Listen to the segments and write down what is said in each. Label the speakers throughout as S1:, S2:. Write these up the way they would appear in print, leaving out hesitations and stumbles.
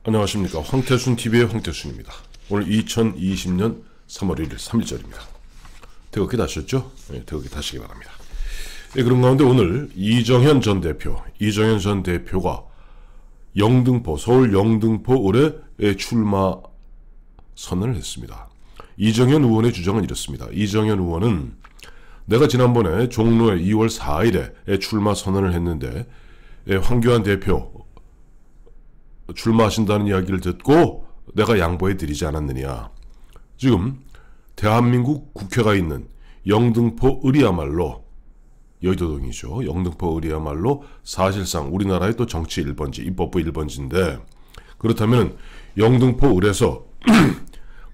S1: 안녕하십니까. 황태순TV의 황태순입니다. 오늘 2020년 3월 1일 3일절입니다. 태극기 다셨죠? 네, 태극기 다시기 바랍니다. 네, 그런 가운데 오늘 이정현 전 대표가 서울 영등포 을에 출마 선언을 했습니다. 이정현 의원의 주장은 이렇습니다. 이정현 의원은 내가 지난번에 종로에 2월 4일에 출마 선언을 했는데 황교안 대표 출마하신다는 이야기를 듣고 내가 양보해 드리지 않았느냐. 지금 대한민국 국회가 있는 영등포 을이야말로, 여의도동이죠. 영등포 을이야말로 사실상 우리나라의 또 정치 1번지, 입법부 1번지인데, 그렇다면 영등포 을에서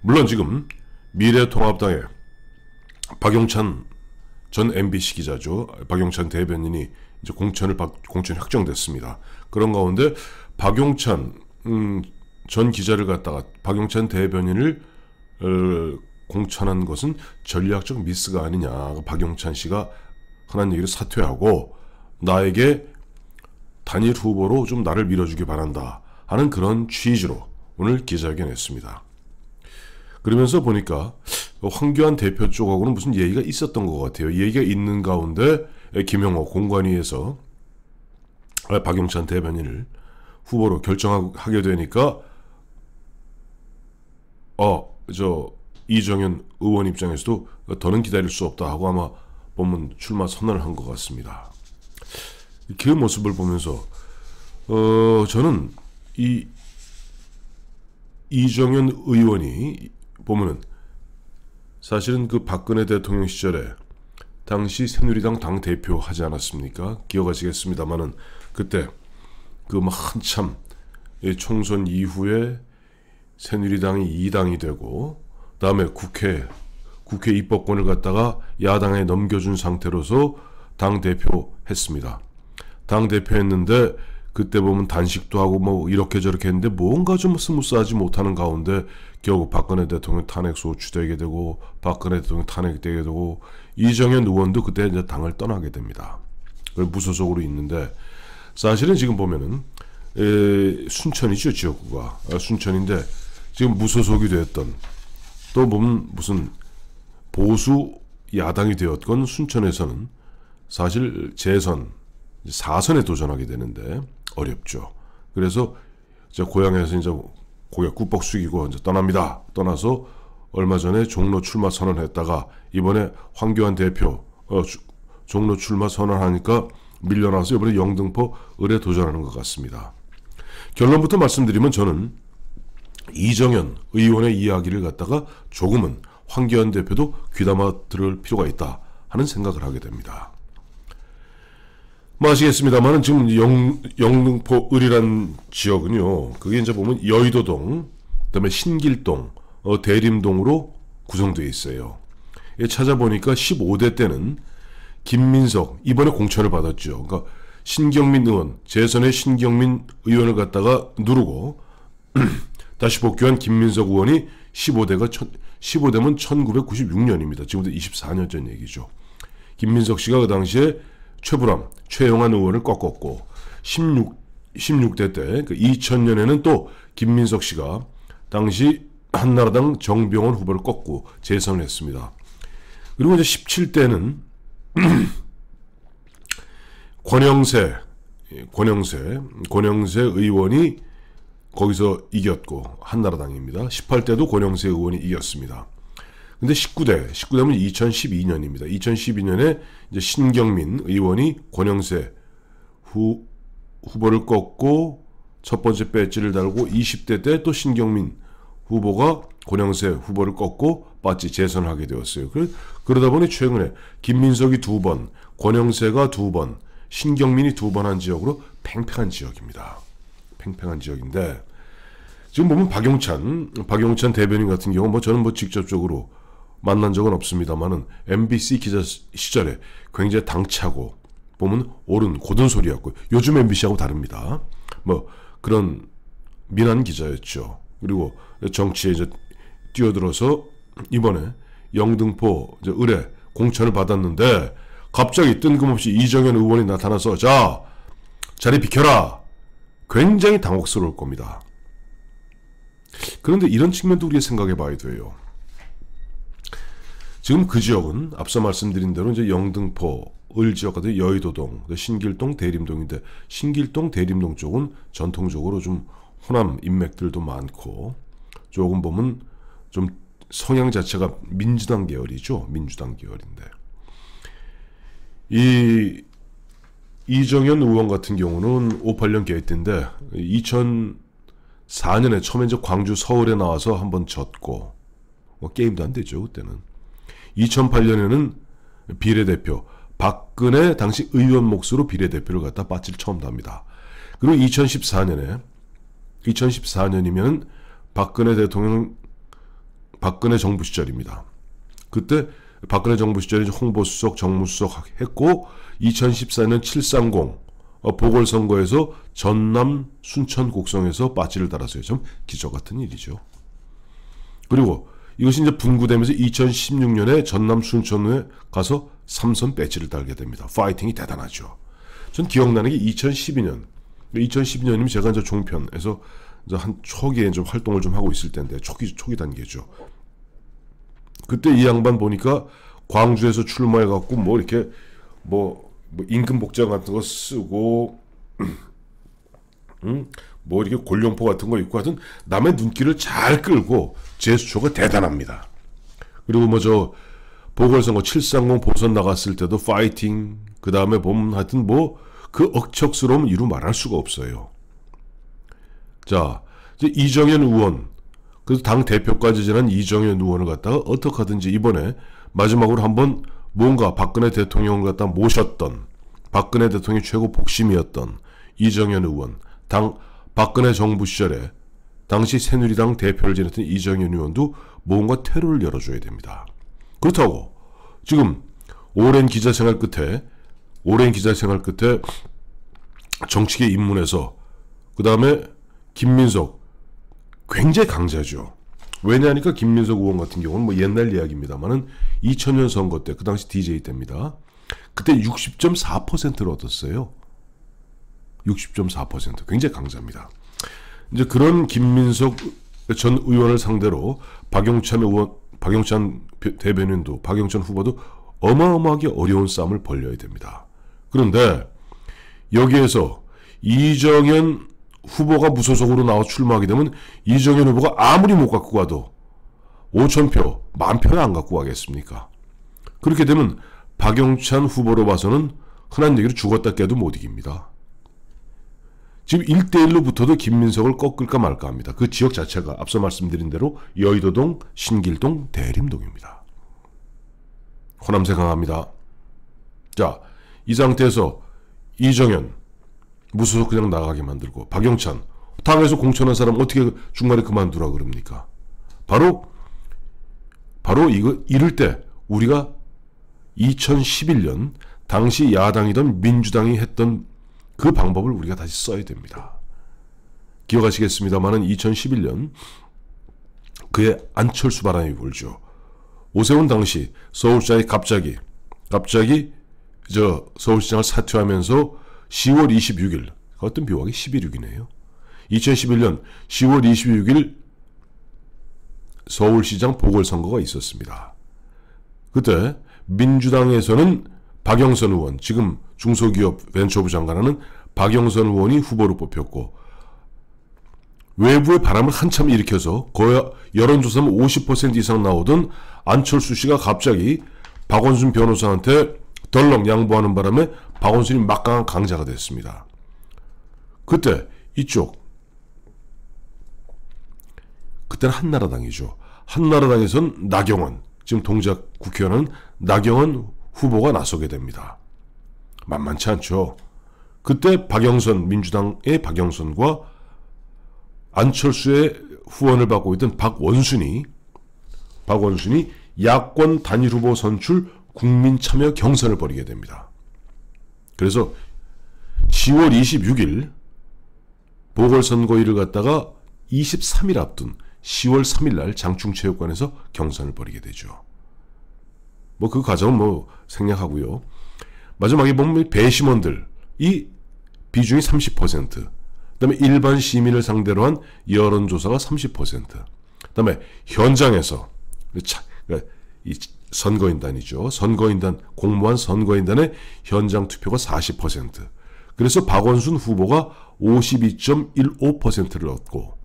S1: 물론 지금 미래통합당의 박용찬 전 MBC 기자죠. 박용찬 대변인이 이제 공천이 확정됐습니다. 그런 가운데 박용찬 전 기자를 갖다가 박용찬 대변인을 공천한 것은 전략적 미스가 아니냐. 박용찬 씨가 흔한 얘기를 사퇴하고 나에게 단일 후보로 좀 나를 밀어주기 바란다 하는 그런 취지로 오늘 기자회견했습니다. 그러면서 보니까 황교안 대표 쪽하고는 무슨 얘기가 있었던 것 같아요. 얘기가 있는 가운데 김영호 공관위에서 박용찬 대변인을 후보로 결정하게 되니까 이정현 의원 입장에서도 더는 기다릴 수 없다 하고 아마 보면 출마 선언을 한 것 같습니다. 그 모습을 보면서 저는 이정현 의원이 보면은 사실은 그 박근혜 대통령 시절에 당시 새누리당 당대표 하지 않았습니까? 기억하시겠습니다만은 그때 그 한참 총선 이후에 새누리당이 2당이 되고 다음에 국회 입법권을 갖다가 야당에 넘겨준 상태로서 당대표 했습니다. 당대표 했는데 그때 보면 단식도 하고 뭐 이렇게 저렇게 했는데 뭔가 좀 스무스하지 못하는 가운데 결국 박근혜 대통령 탄핵 소추되게 되고 박근혜 대통령 탄핵되게 되고 이정현 의원도 그때 이제 당을 떠나게 됩니다. 무소속으로 있는데 사실은 지금 보면은 순천이죠. 지역구가 순천인데 지금 무소속이 되었던 또 보면 무슨 보수 야당이 되었건 순천에서는 사실 재선 4선에 도전하게 되는데 어렵죠. 그래서 이제 고향에서 이제 고개 꾹뻑 숙이고 이제 떠납니다. 떠나서 얼마 전에 종로 출마 선언했다가 이번에 황교안 대표 종로 출마 선언하니까 밀려나서 이번에 영등포 을에 도전하는 것 같습니다. 결론부터 말씀드리면 저는 이정현 의원의 이야기를 갖다가 조금은 황교안 대표도 귀담아 들을 필요가 있다 하는 생각을 하게 됩니다. 아시겠습니다만은 지금 영등포 을이란 지역은요, 그게 이제 보면 여의도동, 그다음에 신길동, 대림동으로 구성되어 있어요. 찾아보니까 15대 때는 김민석 이번에 공천을 받았죠. 그러니까 신경민 의원, 재선의 신경민 의원을 갖다가 누르고 다시 복귀한 김민석 의원이 15대면 1996년입니다. 지금부터 24년 전 얘기죠. 김민석 씨가 그 당시에 최영환 의원을 꺾었고 16대 때 그 2000년에는 또 김민석 씨가 당시 한나라당 정병원 후보를 꺾고 재선을 했습니다. 그리고 이제 17대는 권영세 의원이 거기서 이겼고 한나라당입니다. 18대도 권영세 의원이 이겼습니다. 근데 19대면 2012년입니다. 2012년에 이제 신경민 의원이 권영세 후보를 꺾고 첫 번째 배지를 달고 20대 때 또 신경민 후보가 권영세 후보를 꺾고 빠지 재선을 하게 되었어요. 그러다 보니 최근에 김민석이 2번, 권영세가 2번, 신경민이 2번 한 지역으로 팽팽한 지역입니다. 팽팽한 지역인데 지금 보면 박용찬 대변인 같은 경우 저는 직접적으로 만난 적은 없습니다만은 MBC 기자 시절에 굉장히 당차고 보면 옳은 고든 소리였고 요즘 MBC하고 다릅니다. 그런 민한 기자였죠. 그리고 정치에 이제 뛰어들어서 이번에 영등포 을에 공천을 받았는데 갑자기 뜬금없이 이정현 의원이 나타나서 자 자리 비켜라. 굉장히 당혹스러울 겁니다. 그런데 이런 측면도 우리가 생각해 봐야 돼요. 지금 그 지역은 앞서 말씀드린 대로 이제 영등포, 을지역 같은 여의도동, 신길동, 대림동인데 신길동, 대림동 쪽은 전통적으로 좀 호남 인맥들도 많고 조금 보면 좀 성향 자체가 민주당 계열이죠. 민주당 계열인데 이 이정현 의원 같은 경우는 58년 개회때인데 2004년에 처음에 이제 광주 서울에 나와서 한번 졌고 뭐 게임도 안 되죠 그때는. 2008년에는 비례대표 박근혜 당시 의원 몫으로 비례대표를 갖다 빠질 처음 답니다. 그리고 2014년이면 박근혜 대통령 박근혜 정부 시절입니다. 그때 박근혜 정부 시절에 홍보수석, 정무수석 했고 2014년 730 보궐선거에서 전남 순천 곡성에서 빠지를 달았어요. 좀 기적 같은 일이죠. 그리고 이것이 이제 분구되면서 2016년에 전남 순천에 가서 3선 배지를 달게 됩니다. 파이팅이 대단하죠. 전 기억나는 게 2012년. 2012년이면 제가 이제 종편에서 이제 한 초기에 좀 활동을 좀 하고 있을 때인데 초기 단계죠. 그때 이 양반 보니까 광주에서 출마해갖고 뭐 이렇게 뭐 임금 복장 같은 거 쓰고 뭐 이렇게 골룡포 같은 거 입고 하여튼 남의 눈길을 잘 끌고 제스처가 대단합니다. 그리고 뭐 저 보궐선거 730 보선 나갔을 때도 파이팅 그 다음에 보면 하여튼 뭐 그 억척스러움 이루 말할 수가 없어요. 자 이제 이정현 의원 그래서 당 대표까지 지난 이정현 의원을 갖다가 어떻게 하든지 이번에 마지막으로 한번 뭔가 박근혜 대통령을 갖다 모셨던 박근혜 대통령이 최고 복심이었던 이정현 의원 당 박근혜 정부 시절에 당시 새누리당 대표를 지냈던 이정현 의원도 뭔가 퇴로를 열어줘야 됩니다. 그렇다고 지금 오랜 기자생활 끝에 정치계 입문해서 그 다음에 김민석 굉장히 강자죠. 왜냐하니까 김민석 의원 같은 경우는 뭐 옛날 이야기입니다만은 2000년 선거 때 그 당시 DJ 때입니다. 그때 60.4%를 얻었어요. 60.4% 굉장히 강자입니다. 이제 그런 김민석 전 의원을 상대로 박용찬 대변인도 박용찬 후보도 어마어마하게 어려운 싸움을 벌려야 됩니다. 그런데 여기에서 이정현 후보가 무소속으로 나와 출마하게 되면 이정현 후보가 아무리 못 갖고 가도 5,000표, 10,000표는 안 갖고 가겠습니까? 그렇게 되면 박용찬 후보로 봐서는 흔한 얘기로 죽었다 깨도 못 이깁니다. 지금 1대1로 붙어도 김민석을 꺾을까 말까 합니다. 그 지역 자체가 앞서 말씀드린 대로 여의도동, 신길동, 대림동입니다. 호남세 강합니다. 자, 이 상태에서 이정현 무소속 그냥 나가게 만들고 박용찬 당에서 공천한 사람 어떻게 중간에 그만두라 그럽니까? 바로 이럴 때 우리가 2011년 당시 야당이던 민주당이 했던 그 방법을 우리가 다시 써야 됩니다. 기억하시겠습니다만은 2011년 그의 안철수 바람이 불죠. 오세훈 당시 서울시장이 갑자기 서울시장을 사퇴하면서 10월 26일 어떤 묘하게 11.6이네요. 2011년 10월 26일 서울시장 보궐선거가 있었습니다. 그때 민주당에서는 박영선 의원, 지금 중소기업 벤처부 장관하는 박영선 의원이 후보로 뽑혔고 외부의 바람을 한참 일으켜서 거의 여론조사는 50% 이상 나오던 안철수 씨가 갑자기 박원순 변호사한테 덜렁 양보하는 바람에 박원순이 막강한 강자가 됐습니다. 그때 그때는 한나라당이죠. 한나라당에선 나경원, 지금 동작 국회의원은 나경원 후보가 나서게 됩니다. 만만치 않죠. 그때 박영선, 민주당의 박영선과 안철수의 후원을 받고 있던 박원순이 야권 단일 후보 선출 국민 참여 경선을 벌이게 됩니다. 그래서 10월 26일 보궐선거일을 갖다가 23일 앞둔 10월 3일 날 장충체육관에서 경선을 벌이게 되죠. 뭐 그 과정은 뭐 생략하고요. 마지막에 보면 배심원들 이 비중이 30%, 그다음에 일반 시민을 상대로 한 여론조사가 30%. 그다음에 현장에서 이 선거인단이죠. 선거인단, 공무원 선거인단의 현장 투표가 40%. 그래서 박원순 후보가 52.15%를 얻고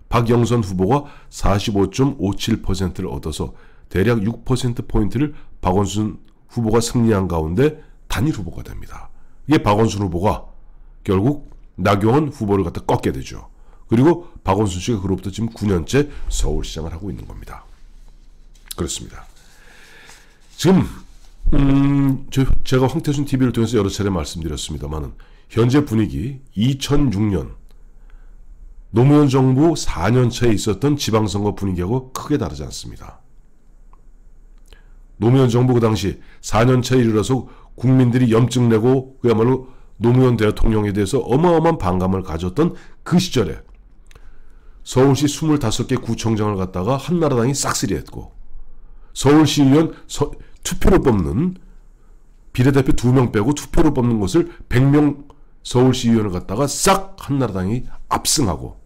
S1: 박영선 후보가 45.57%를 얻어서 대략 6%포인트를 박원순 후보가 승리한 가운데 단일 후보가 됩니다. 이게 박원순 후보가 결국 나경원 후보를 갖다 꺾게 되죠. 그리고 박원순 씨가 그로부터 지금 9년째 서울시장을 하고 있는 겁니다. 그렇습니다. 지금 제가 황태순 TV를 통해서 여러 차례 말씀드렸습니다만 현재 분위기 2006년 노무현 정부 4년차에 있었던 지방선거 분위기하고 크게 다르지 않습니다. 노무현 정부 그 당시 4년차에 이르러서 국민들이 염증 내고 그야말로 노무현 대통령에 대해서 어마어마한 반감을 가졌던 그 시절에 서울시 25개 구청장을 갖다가 한나라당이 싹쓸이했고 서울시의원 투표로 뽑는 비례대표 2명 빼고 투표로 뽑는 것을 100명 서울시의원을 갖다가 싹 한나라당이 압승하고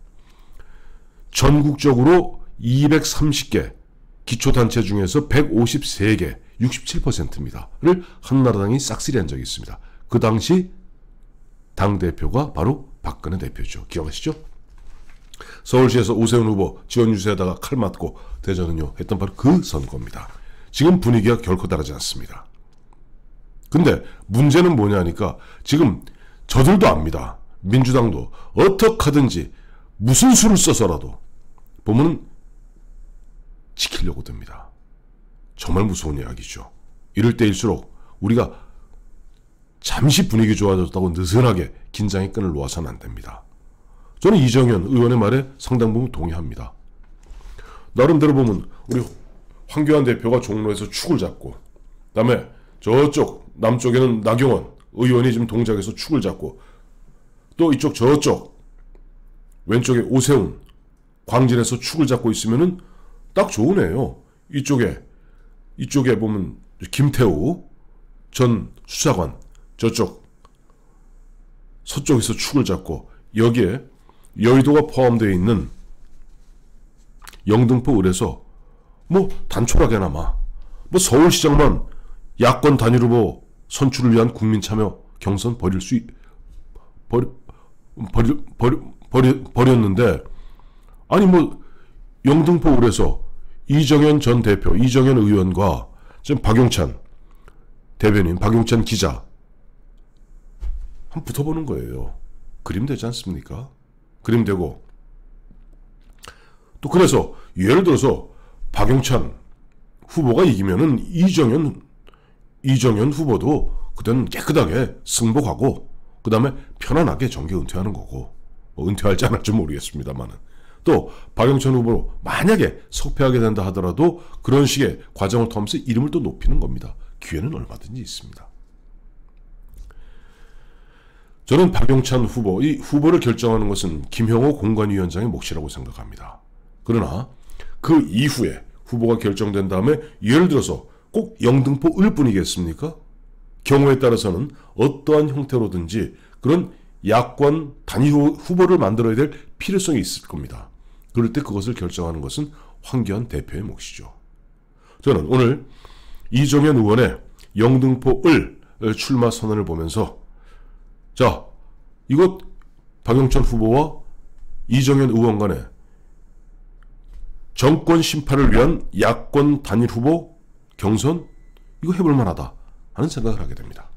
S1: 전국적으로 230개 기초단체 중에서 153개 67%입니다.를 한나라당이 싹쓸이한 적이 있습니다. 그 당시 당대표가 바로 박근혜 대표죠. 기억하시죠? 서울시에서 오세훈 후보 지원 유세하다가 칼 맞고 대전은요 했던 바로 그 선거입니다. 지금 분위기가 결코 다르지 않습니다. 근데 문제는 뭐냐니까 지금 저들도 압니다. 민주당도 어떻게 하든지 무슨 수를 써서라도 보면 지키려고 듭니다. 정말 무서운 이야기죠. 이럴 때일수록 우리가 잠시 분위기 좋아졌다고 느슨하게 긴장의 끈을 놓아서는 안 됩니다. 저는 이정현 의원의 말에 상당 부분 동의합니다. 나름대로 보면 우리 황교안 대표가 종로에서 축을 잡고 그다음에 저쪽 남쪽에는 나경원 의원이 지금 동작에서 축을 잡고 또 이쪽 저쪽 왼쪽에 오세훈 광진에서 축을 잡고 있으면은 딱 좋으네요. 이쪽에 보면 김태우 전 수사관 저쪽 서쪽에서 축을 잡고 여기에 여의도가 포함되어 있는 영등포 을에서 뭐 단촐하게나마 뭐 서울시장만 야권 단일 후보 선출을 위한 국민 참여 경선 버렸는데 아니 뭐 영등포 을에서 이정현 전 대표, 이정현 의원과 지금 박용찬 대변인, 박용찬 기자 한번 붙어보는 거예요. 그림 되지 않습니까? 그림 되고 또 그래서 예를 들어서 박용찬 후보가 이기면은 이정현 후보도 그때는 깨끗하게 승복하고 그 다음에 편안하게 정계 은퇴하는 거고 뭐 은퇴할지 안 할지 모르겠습니다만은 또 박용찬 후보로 만약에 석패하게 된다 하더라도 그런 식의 과정을 통하면서 이름을 또 높이는 겁니다. 기회는 얼마든지 있습니다. 저는 박용찬 후보, 이 후보를 결정하는 것은 김형호 공관위원장의 몫이라고 생각합니다. 그러나 그 이후에 후보가 결정된 다음에 예를 들어서 꼭 영등포 을 뿐이겠습니까? 경우에 따라서는 어떠한 형태로든지 그런 야권 단일 후보를 만들어야 될 필요성이 있을 겁니다. 그럴 때 그것을 결정하는 것은 황교안 대표의 몫이죠. 저는 오늘 이정현 의원의 영등포 을 출마 선언을 보면서 자, 이것 박용찬 후보와 이정현 의원 간의 정권 심판을 위한 야권 단일 후보 경선 이거 해볼 만하다 하는 생각을 하게 됩니다.